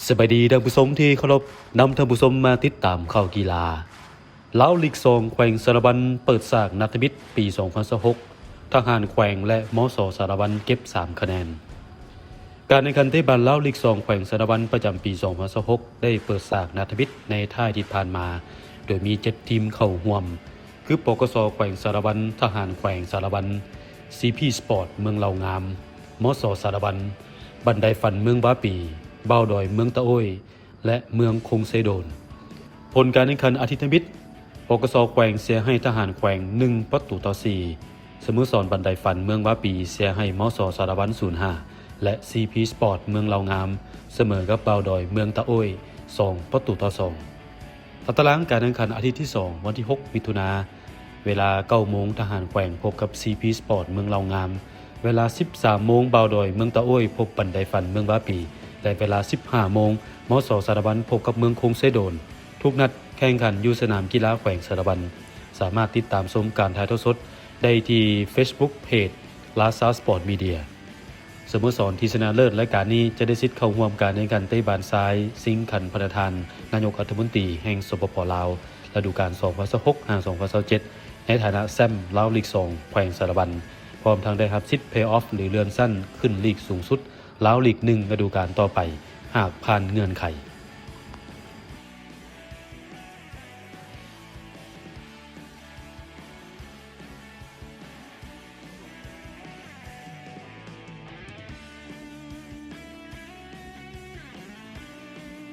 สวัสดีท่านผู้ชมที่เคารพนำท่านผู้ชมมาติดตามข่าวกีฬาลาวลีก2แขวงสารบัญเปิดฉากนัดมิตรปี 2026 ทหารแขวงและมสสารบัญเก็บ 3 คะแนนการแข่งขันเตะบอลลาวลีก2แขวงสารบัญประจำปี 2026 ได้เปิดฉากนัดมิตรในท่าที่ผ่านมาโดยมี 7 ทีมเข้าร่วมคือปกสแขวงสารบัญทหารแขวงสารบัญ CP Sport เมืองเหล่างามมสสารบัญบันไดฟันเมืองบ้าปีเบ้าดอยเมืองตะโอ้ยและเมืองคงเซโดนผลการแข่งขันอาทิตย์มิตรปกสแขวงเสียให้ทหารแขวง1-4สโมสรบันไดฟันเมืองบ้าปีเสียให้มสสารบัญ05และ CP Sport เมืองเหล่างามเสมอกับเบ้าดอยเมืองตะโอ้ย2-2ตารางการแข่งขันอาทิตย์ที่2วันที่6มิถุนายนเวลา 9 โมงทหารแขวงพบกับ CP Sport เมืองเหล่างามเวลา 13 โมงเบ้าดอยเมืองตะโอ้ยพบบันไดฟันเมืองบ้าปีและเวลา 15 โมงมสสารบัญพบกับเมืองคงเซโดนทุกนัดแข่งขันอยู่สนามกีฬาแขวงสารบัญสามารถติดตามชมการถ่ายทอดสดได้ที่ Facebook Page ลาซาสปอร์ตมีเดียสโมสรที่ชนะเลิศและการนี้จะได้สิทธิ์เข้าร่วมการแข่งขันเตะบอลทรายสิงห์ขันประธานนายกรัฐมนตรีแห่งสปป.ลาวฤดูกาล 2026-2027 ในฐานะแชมป์ลาวลีก 2 แขวงสารบัญพร้อมทั้งได้รับสิทธิ์เพลย์ออฟหรือเลื่อนชั้นขึ้นลีกสูงสุดลาวลีก 1 ฤดูกาลต่อไปหากผ่านเงื่อนไข